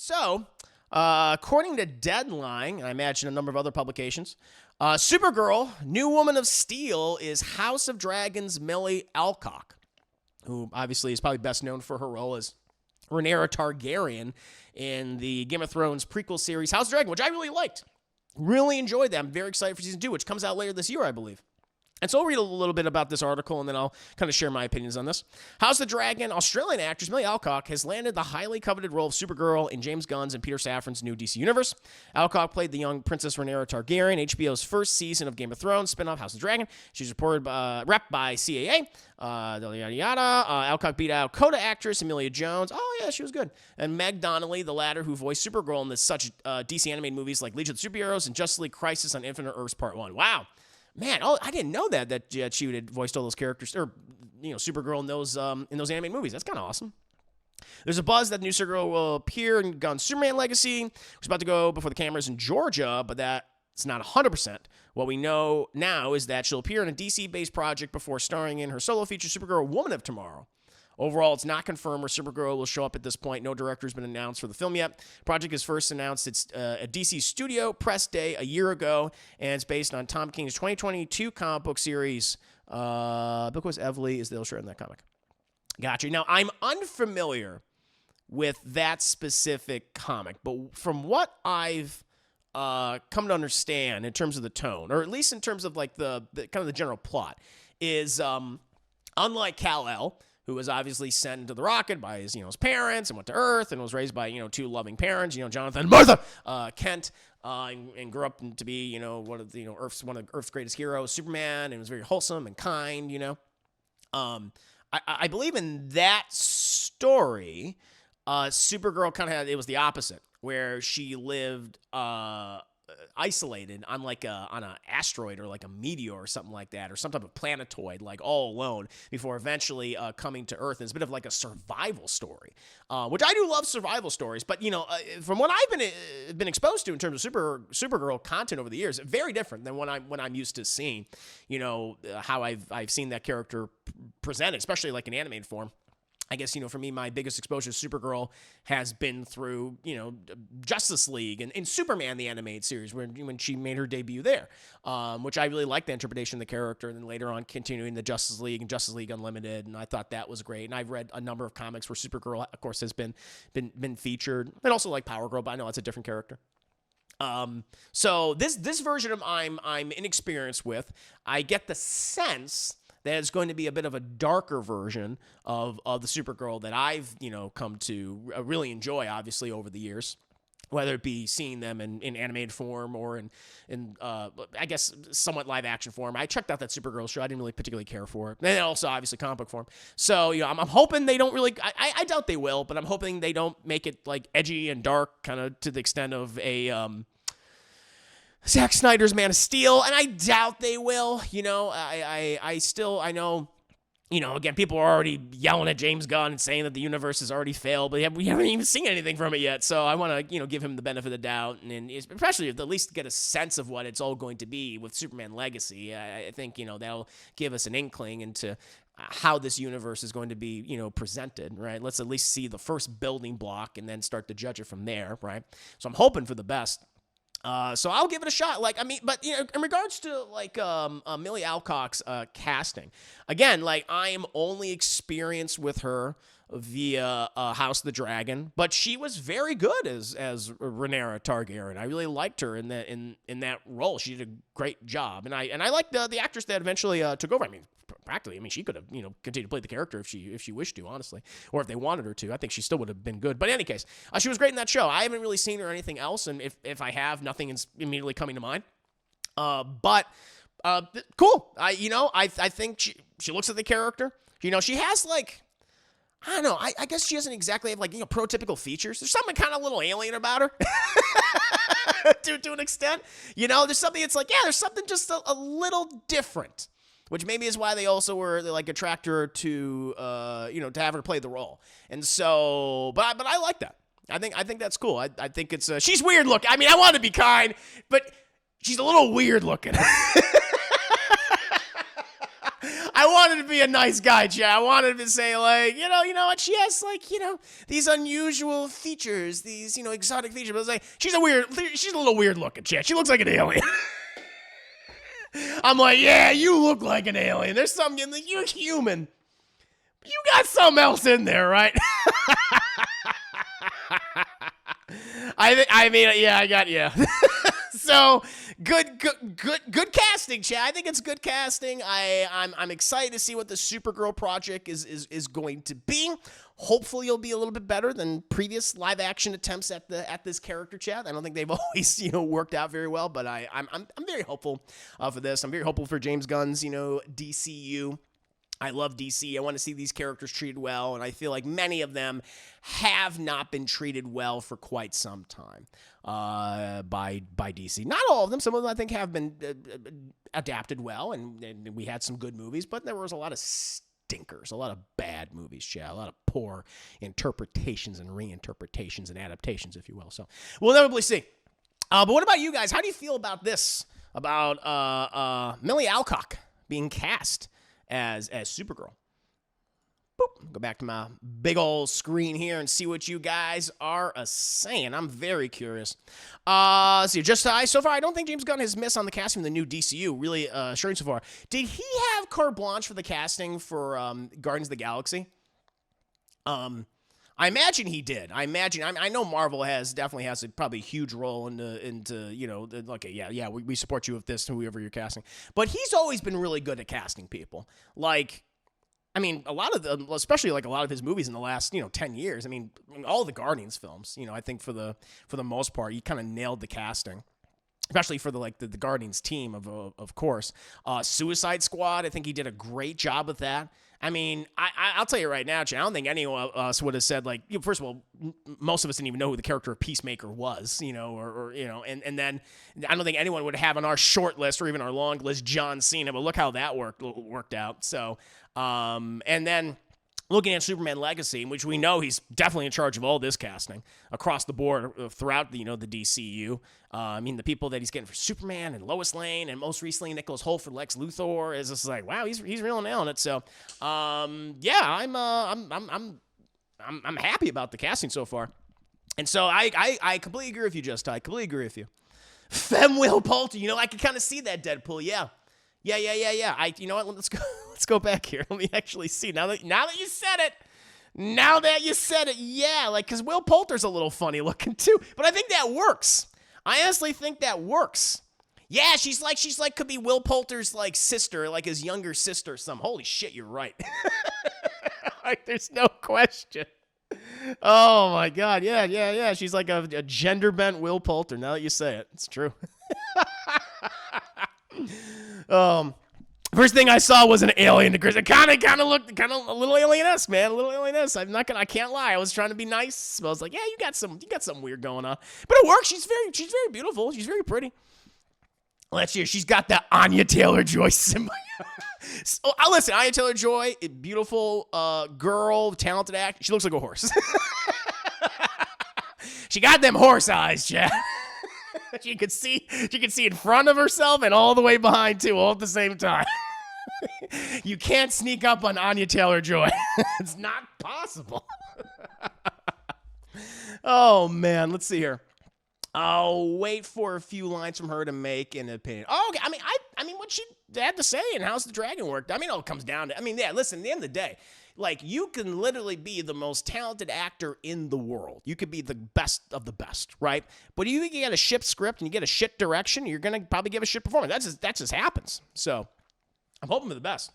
So, according to Deadline, and I imagine a number of other publications, Supergirl, New Woman of Steel, is House of Dragons' Millie Alcock, who obviously is probably best known for her role as Rhaenyra Targaryen in the Game of Thrones prequel series House of Dragon, which I really liked. Really enjoyed that. I'm very excited for season 2, which comes out later this year, I believe. And so I'll read a little bit about this article, and then I'll kind of share my opinions on this. House of the Dragon, Australian actress Millie Alcock has landed the highly coveted role of Supergirl in James Gunn's and Peter Safran's new DC universe. Alcock played the young Princess Rhaenyra Targaryen, HBO's first season of Game of Thrones spinoff House of the Dragon. She's reported rep by CAA. Yada yada. Alcock beat out Coda actress Emilia Jones. Oh yeah, she was good. And Meg Donnelly, the latter who voiced Supergirl in this such DC animated movies like Legion of Superheroes and Justice League Crisis on Infinite Earths Part 1. Wow. Man, I didn't know that she had voiced all those characters, or Supergirl in those animated movies. That's kind of awesome. There's a buzz that the new Supergirl will appear in Gunn's Superman Legacy, which is about to go before the cameras in Georgia, but that's not 100%. What we know now is that she'll appear in a DC-based project before starring in her solo feature Supergirl Woman of Tomorrow. Overall, it's not confirmed where Supergirl will show up at this point. No director has been announced for the film yet. The project is first announced its a DC studio press day a year ago, and it's based on Tom King's 2022 comic book series. Book was Evely is the illustrator in that comic. Gotcha. Now, I'm unfamiliar with that specific comic, but from what I've come to understand in terms of the tone, or at least in terms of like the kind of the general plot, is unlike Kal-El, who was obviously sent into the rocket by his parents and went to Earth and was raised by, two loving parents, Jonathan and Martha Kent, and grew up to be, one of Earth's greatest heroes, Superman, and was very wholesome and kind, I believe in that story, Supergirl it was the opposite, where she lived, isolated on on an asteroid or like a meteor or something like that, or some type of planetoid, like all alone, before eventually coming to Earth. And it's a bit of like a survival story, which I do love survival stories. But from what I've been exposed to in terms of Supergirl content over the years, very different than what I'm used to seeing. How I've seen that character presented, especially like in animated form. I guess, for me, my biggest exposure to Supergirl has been through, Justice League and Superman, the animated series, when she made her debut there, which I really liked the interpretation of the character, and then later on continuing the Justice League and Justice League Unlimited, and I thought that was great. And I've read a number of comics where Supergirl, of course, has been featured, and also like Power Girl, but I know it's a different character. So this version of I'm inexperienced with. I get the sense that it's going to be a bit of a darker version of the Supergirl that I've, come to really enjoy, obviously, over the years, whether it be seeing them in animated form or in I guess, somewhat live-action form. I checked out that Supergirl show. I didn't really particularly care for it. And also, obviously, comic book form. So, I'm hoping they don't really... I doubt they will, but I'm hoping they don't make it, like, edgy and dark, kind of to the extent of a... Zack Snyder's Man of Steel, and I doubt they will. I know, again, people are already yelling at James Gunn and saying that the universe has already failed, but we haven't even seen anything from it yet. So I want to, give him the benefit of the doubt, and especially at least get a sense of what it's all going to be with Superman Legacy. I think, that'll give us an inkling into how this universe is going to be, presented, right? Let's at least see the first building block and then start to judge it from there, right? So I'm hoping for the best. So I'll give it a shot. But in regards to Millie Alcock's casting, again, I am only experienced with her via House of the Dragon, but she was very good as Rhaenyra Targaryen. I really liked her in that role. She did a great job, and I liked the actress that eventually took over. Practically, she could have, continued to play the character if she wished to, honestly, or if they wanted her to. I think she still would have been good. But in any case, she was great in that show. I haven't really seen her or anything else, and if I have, nothing is immediately coming to mind. But cool. I think she looks at the character. She has I don't know. I guess she doesn't exactly have prototypical features. There's something kind of a little alien about her. to an extent, there's something. It's there's something just a little different. Which maybe is why they also were attracted her to to have her play the role. And so, but I like that. I think that's cool. I think it's she's weird looking. I want to be kind, but she's a little weird looking. I I wanted to be a nice guy, Chad. I wanted to say, like, you know what? She has, like, these unusual features, these, exotic features. But I was like, she's a little weird looking, Chad. She looks like an alien. I'm like, yeah, you look like an alien. There's something, you're human. You got something else in there, right? I got you. So good casting, Chad. I think it's good casting. I'm excited to see what the Supergirl project is going to be. Hopefully, it'll be a little bit better than previous live action attempts at this character, Chad. I don't think they've always worked out very well, but I'm very hopeful for this. I'm very hopeful for James Gunn's DCU. I love DC. I want to see these characters treated well, and I feel like many of them have not been treated well for quite some time by DC. Not all of them. Some of them I think have been adapted well, and we had some good movies, but there was a lot of stinkers, a lot of bad movies, Chad, a lot of poor interpretations and reinterpretations and adaptations, if you will. So we'll inevitably see. But what about you guys? How do you feel about this? About Millie Alcock being cast as Supergirl? Boop. Go back to my big old screen here and see what you guys are saying. I'm very curious. So far, I don't think James Gunn has missed on the casting of the new DCU. Really assuring so far. Did he have carte blanche for the casting for Guardians of the Galaxy? I imagine he did. I know Marvel definitely has probably a huge role into okay, we support you with this, whoever you're casting. But he's always been really good at casting people. Like, I mean, a lot of them, especially like a lot of his movies in the last 10 years. I mean, all the Guardians films. I think for the most part, he kind of nailed the casting. Especially for the Guardians team, of course. Suicide Squad, I think he did a great job with that. I mean, I'll tell you right now, Chad, I don't think any of us would have said, like, first of all, most of us didn't even know who the character of Peacemaker was, and then I don't think anyone would have on our short list or even our long list John Cena, but look how that worked out. So, and then looking at Superman Legacy, which we know he's definitely in charge of all this casting across the board throughout the DCU. I mean, the people that he's getting for Superman and Lois Lane and most recently Nicholas Hoult for Lex Luthor is just like, wow, he's really nailing it. So, I'm happy about the casting so far. And so I completely agree with you, I completely agree with you. Fem Will Poulter, I can kind of see that Deadpool, yeah. Yeah. You know what? Let's go back here. Let me actually see. Now that you said it, yeah, like, because Will Poulter's a little funny looking too, but I think that works. I honestly think that works. Yeah, she's like could be Will Poulter's like sister, like his younger sister or something. Holy shit, you're right. Like, there's no question. Oh my God, yeah. She's like a gender bent Will Poulter. Now that you say it, it's true. First thing I saw was an alien. It kind of looked a little alien-esque, man. A little alien-esque. I can't lie. I was trying to be nice. But I was like, yeah, you got something weird going on. But it works. She's very beautiful. She's very pretty. Let's hear. She's got that Anya Taylor-Joy symbol. Listen, Anya Taylor-Joy, beautiful girl, talented actor. She looks like a horse. She got them horse eyes, Chad. She could see in front of herself and all the way behind too, all at the same time. You can't sneak up on Anya Taylor-Joy. It's not possible. Oh man, let's see here. I'll wait for a few lines from her to make an opinion. Oh, okay. I mean, what she had to say and how's the dragon worked? I mean, it all comes down to. Listen. At the end of the day, like, you can literally be the most talented actor in the world. You could be the best of the best, right? But you get a shit script and you get a shit direction, you're gonna probably give a shit performance. That just happens. So I'm hoping for the best.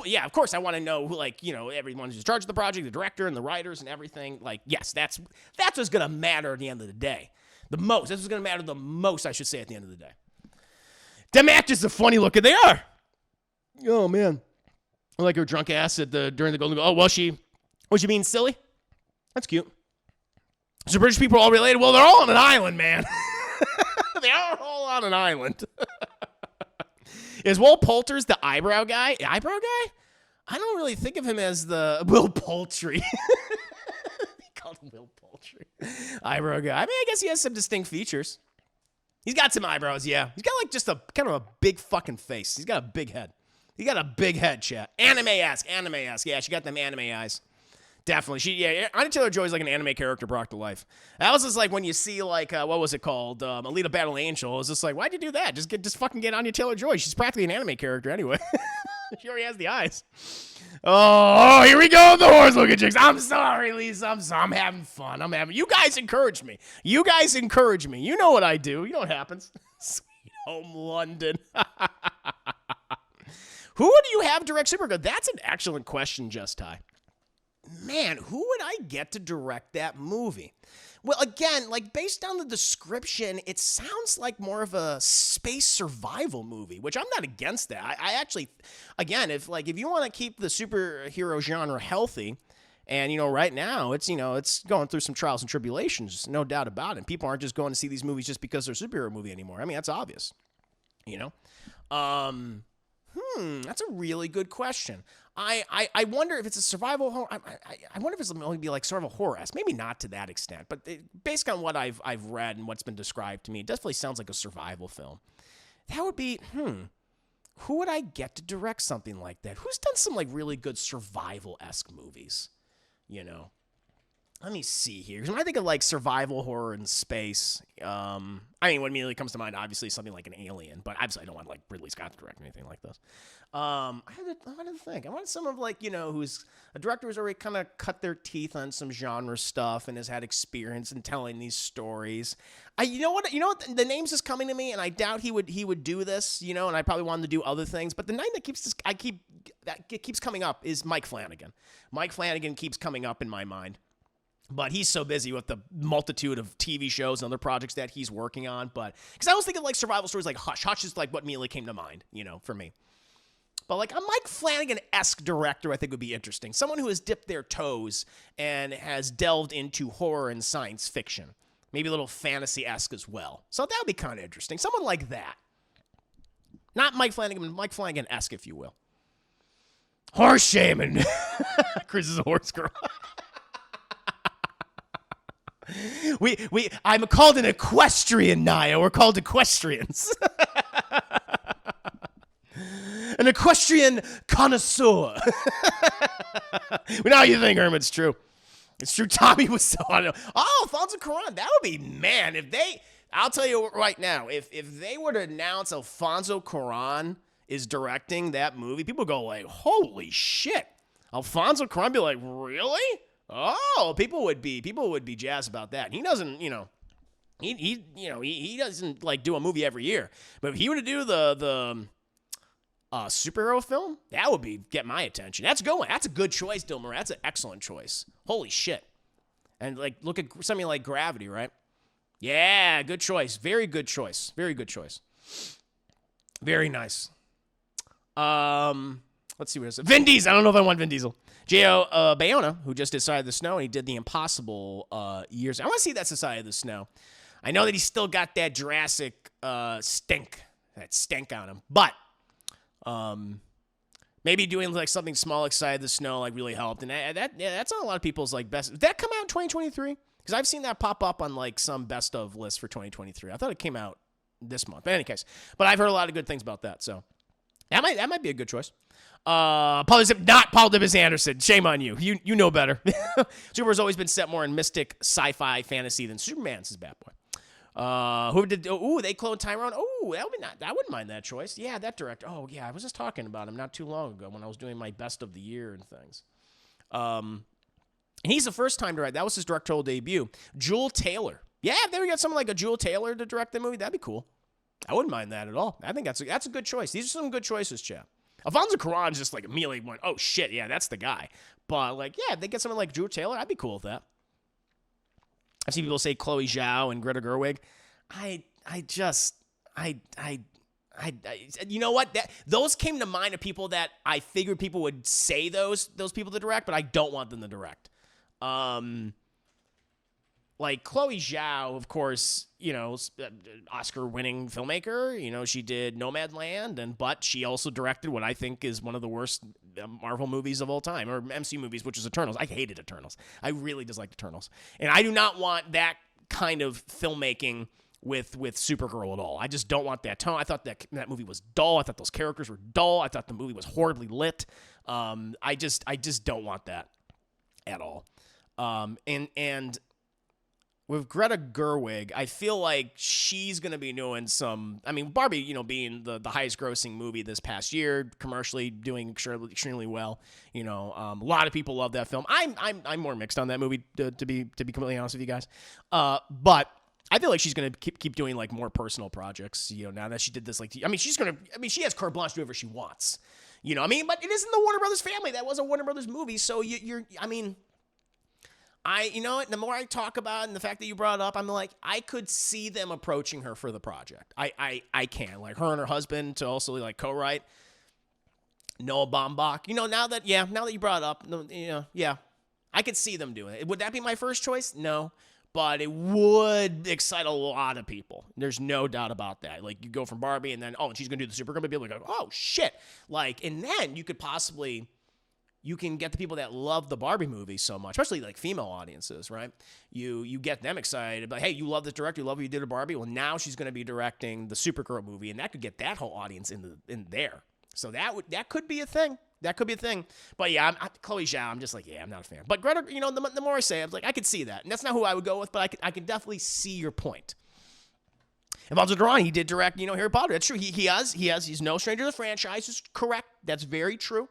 Yeah, of course I want to know who, everyone who's in charge of the project, the director and the writers and everything. Like, yes, that's what's gonna matter at the end of the day. That's what's gonna matter the most, I should say, at the end of the day. Them actors are funny looking. They are. Oh man. Like her drunk ass during the Golden Globe. Oh, was she being silly? That's cute. So British people are all related? Well, they're all on an island, man. They are all on an island. Is Will Poulter's the eyebrow guy? Eyebrow guy? I don't really think of him as the Will Poultry. He called him Will Poultry. Eyebrow guy. I mean, I guess he has some distinct features. He's got some eyebrows, yeah. He's got like just a kind of a big fucking face. He's got a big head. You got a big head, chat. Anime-esque. Yeah, she got them anime eyes. Definitely. Anya Taylor-Joy is like an anime character brought to life. That was just like when you see like, what was it called? Alita Battle Angel. It was just like, why'd you do that? Just fucking get Anya Taylor-Joy. She's practically an anime character anyway. She already has the eyes. Oh, here we go. The horse looking chicks. I'm sorry, Lisa. I'm having fun. You guys encourage me. You know what I do. You know what happens. Sweet Home London. Who do you have direct Supergirl? That's an excellent question, Just Ty. Man, who would I get to direct that movie? Well, again, like based on the description, it sounds like more of a space survival movie, which I'm not against that. I actually, again, if you want to keep the superhero genre healthy, and right now it's going through some trials and tribulations, no doubt about it. And people aren't just going to see these movies just because they're a superhero movie anymore. I mean, that's obvious. That's a really good question. I wonder if it's a survival horror. I wonder if it's going to be like sort of a horror-esque. Maybe not to that extent, but based on what I've read and what's been described to me, it definitely sounds like a survival film. That would be, who would I get to direct something like that? Who's done some like really good survival-esque movies? Let me see here. Because when I think of like survival horror in space, I mean, what immediately comes to mind, obviously, is something like an Alien. But obviously, I don't want like Ridley Scott to direct anything like this. I had to think. I wanted someone like who's a director who's already kind of cut their teeth on some genre stuff and has had experience in telling these stories. You know what? The name's just coming to me, and I doubt he would do this. And I probably want him to do other things. But the name that keeps coming up is Mike Flanagan. Mike Flanagan keeps coming up in my mind. But he's so busy with the multitude of TV shows and other projects that he's working on. But because I was thinking like survival stories like Hush. Hush is like what immediately came to mind, for me. But like a Mike Flanagan-esque director I think would be interesting. Someone who has dipped their toes and has delved into horror and science fiction. Maybe a little fantasy-esque as well. So that would be kind of interesting. Someone like that. Not Mike Flanagan, but Mike Flanagan-esque, if you will. Horse shaming. Chris is a horse girl. I'm called an equestrian, Naya. We're called equestrians. An equestrian connoisseur. Now you think, Herman, it's true. It's true. Tommy was so on. Oh, Alfonso Cuarón. That would be, man, I'll tell you right now, if they were to announce Alfonso Cuarón is directing that movie, people go like, holy shit. Alfonso Cuarón be like, really? Oh, people would be jazzed about that. He doesn't, he doesn't like do a movie every year. But if he were to do the superhero film, that would get my attention. That's a good one. That's a good choice, Dilmer. That's an excellent choice. Holy shit. And like, look at something like Gravity, right? Yeah, good choice. Very good choice. Very good choice. Very nice. Let's see what it is. Vin Diesel. I don't know if I want Vin Diesel. J.O. Bayona, who just did Society of the Snow, and he did The Impossible years. I want to see that Society of the Snow. I know that he's still got that Jurassic stink on him, but maybe doing like something small like Society of the Snow like really helped. And that's on a lot of people's like best. Did that come out in 2023? Because I've seen that pop up on like some best of lists for 2023. I thought it came out this month. But in any case, I've heard a lot of good things about that. So that might be a good choice. Not Paul W.S. Anderson. Shame on you. You know better. Superman's always been set more in mystic sci-fi fantasy than Superman's his bad boy. Who did? Oh, they cloned Tyrone. Oh, I wouldn't mind that choice. Yeah, that director. Oh, yeah, I was just talking about him not too long ago when I was doing my best of the year and things. And he's the first time to direct. That was his directorial debut. Jewel Taylor. Yeah, if they got someone like a Jewel Taylor to direct the movie, that'd be cool. I wouldn't mind that at all. I think that's a good choice. These are some good choices, chap. Alfonso Cuarón just like immediately went, oh shit, yeah, that's the guy. But like, yeah, if they get someone like Jewel Taylor, I'd be cool with that. I've seen people say Chloe Zhao and Greta Gerwig. You know what? Those came to mind of people that I figured people would say those people to direct, but I don't want them to direct. Like Chloe Zhao, of course, Oscar-winning filmmaker. She did Nomadland, but she also directed what I think is one of the worst Marvel movies of all time, or MCU movies, which is Eternals. I hated Eternals. I really disliked Eternals. And I do not want that kind of filmmaking with Supergirl at all. I just don't want that tone. I thought that movie was dull. I thought those characters were dull. I thought the movie was horribly lit. I just don't want that at all. And with Greta Gerwig, I feel like she's going to be doing some, I mean, Barbie, being the highest grossing movie this past year, commercially doing extremely well. A lot of people love that film. I'm more mixed on that movie to be completely honest with you guys. But I feel like she's going to keep doing like more personal projects, now that she did this, she has carte blanche to do whatever she wants, but it isn't the Warner Brothers family. That was a Warner Brothers movie. So the more I talk about it and the fact that you brought it up, I'm like, I could see them approaching her for the project. I can, like her and her husband to also like co-write. Noah Baumbach, now that you brought it up, I could see them doing it. Would that be my first choice? No, but it would excite a lot of people. There's no doubt about that. Like you go from Barbie and then, and she's going to do the Supergirl, people go, oh shit. Like, and then you could possibly, you can get the people that love the Barbie movie so much, especially like female audiences, right? You get them excited, but hey, you love this director, you love what you did to Barbie. Well, now she's going to be directing the Supergirl movie, and that could get that whole audience in there. So that could be a thing. That could be a thing. But yeah, Chloe Zhao, I'm just like, yeah, I'm not a fan. But Greta, the more I say, I'm like, I could see that, and that's not who I would go with, but I can definitely see your point. Alfonso Cuarón, he did direct, Harry Potter. That's true. He's no stranger to the franchise. It's correct. That's very true.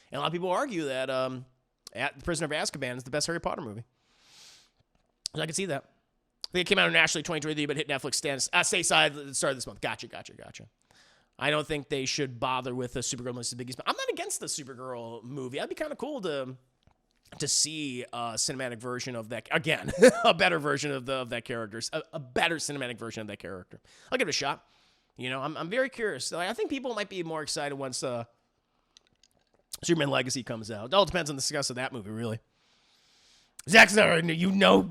And a lot of people argue that Prisoner of Azkaban is the best Harry Potter movie. And I can see that. I think it came out nationally 2023, but hit Netflix stateside at the start of this month. Gotcha. I don't think they should bother with the Supergirl movie. I'm not against the Supergirl movie. That'd be kind of cool to see a cinematic version of that. Again, a better version of that character. A better cinematic version of that character. I'll give it a shot. I'm very curious. I think people might be more excited once Superman Legacy comes out. It all depends on the success of that movie, really. Zack Snyder,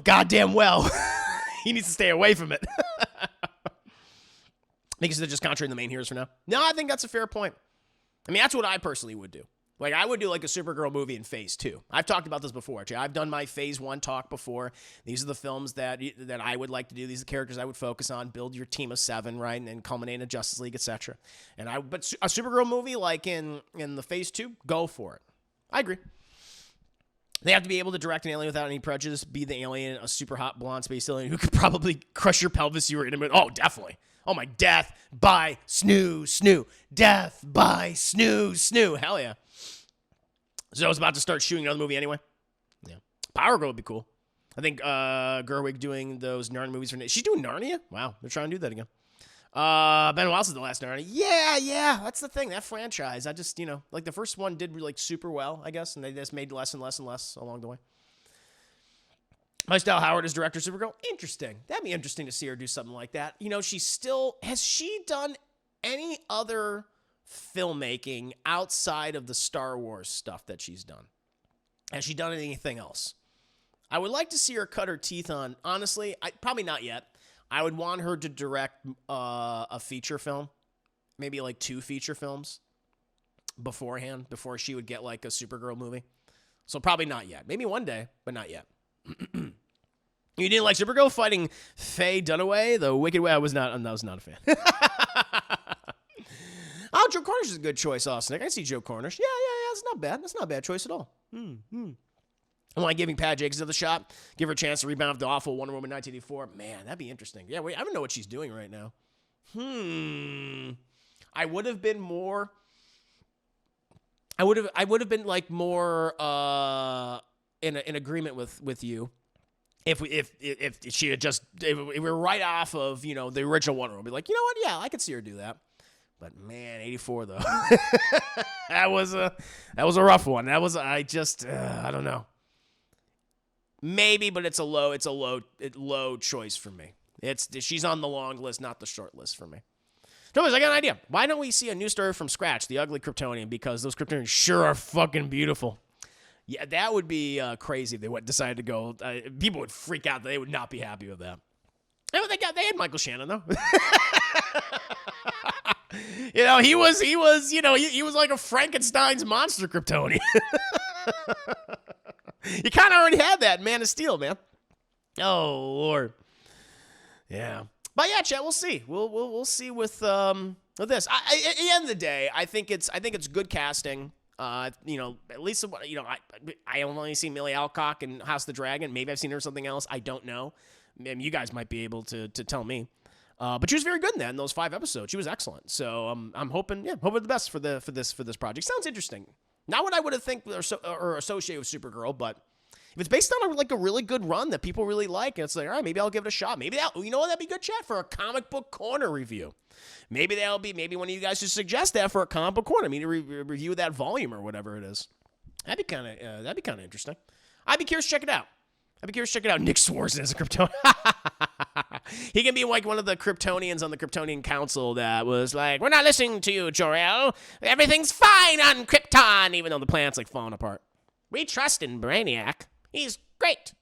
goddamn well, he needs to stay away from it. Think they're just concentrating the main heroes for now? No, I think that's a fair point. I mean, that's what I personally would do. Like, I would do like a Supergirl movie in Phase 2. I've talked about this before. Actually. I've done my Phase 1 talk before. These are the films that I would like to do. These are the characters I would focus on. Build your team of 7, right? And then culminate in Justice League, etc. But a Supergirl movie like in the Phase 2, go for it. I agree. They have to be able to direct an alien without any prejudice. Be the alien, a super hot blonde space alien who could probably crush your pelvis. You were intimate. Oh, definitely. Oh my, death by snoo. Death by snoo. Hell yeah. So I was about to start shooting another movie anyway. Yeah. Power Girl would be cool. I think Gerwig doing those Narnia movies for she's doing Narnia? Wow, they're trying to do that again. Ben Wallace is the last Narnia. Yeah, that's the thing. That franchise, I just, like the first one did like super well, I guess, and they just made less and less along the way. Mystelle Howard is director of Supergirl. Interesting. That'd be interesting to see her do something like that. Has she done any other filmmaking outside of the Star Wars stuff that she's done? Has she done anything else? I would like to see her cut her teeth on, honestly, probably not yet. I would want her to direct a feature film, maybe like 2 feature films before she would get like a Supergirl movie. So probably not yet. Maybe one day, but not yet. You didn't like Supergirl fighting Faye Dunaway, the Wicked Way? I was not a fan. Oh, Joe Cornish is a good choice, Austin. I can see Joe Cornish. Yeah. That's not bad. That's not a bad choice at all. I'm like giving Pat Jacobs another shot. Give her a chance to rebound off the awful Wonder Woman 1984. Man, that'd be interesting. Yeah, I don't know what she's doing right now. I would have been more. I would have been like more in agreement with you. If she had just if we were right off of the original Wonder Woman, be like, you know what? Yeah, I could see her do that. But man, 84 though, that was a rough one. I don't know. Maybe, but it's a low choice for me. She's on the long list, not the short list for me. Thomas, I got an idea. Why don't we see a new story from scratch, the ugly Kryptonian? Because those Kryptonians sure are fucking beautiful. Yeah, that would be crazy if they decided to go. People would freak out. They would not be happy with that. They had Michael Shannon though. He was like a Frankenstein's monster Kryptonian. You kind of already had that in Man of Steel, man. Oh Lord. Yeah. But yeah, Chet, we'll see. We'll see with this. At the end of the day, I think it's good casting. At least I only seen Millie Alcock in House of the Dragon. Maybe I've seen her in something else. I don't know. Maybe you guys might be able to tell me. But she was very good in that in those 5 episodes. She was excellent. So I'm hoping the best for this project. Sounds interesting. Not what I would have think or associate with Supergirl, but if it's based on a really good run that people really like, and it's like, all right, maybe I'll give it a shot. Maybe that'd be good, chat, for a comic book corner review. Maybe one of you guys should suggest that for a comic book corner. I mean, to review that volume or whatever it is. That'd be kind of interesting. I'd be curious to check it out. Nick Swartzen as a Kryptonian. He can be like one of the Kryptonians on the Kryptonian Council that was like, we're not listening to you, Jor-El. Everything's fine on Krypton, even though the planet's like falling apart. We trust in Brainiac. He's great.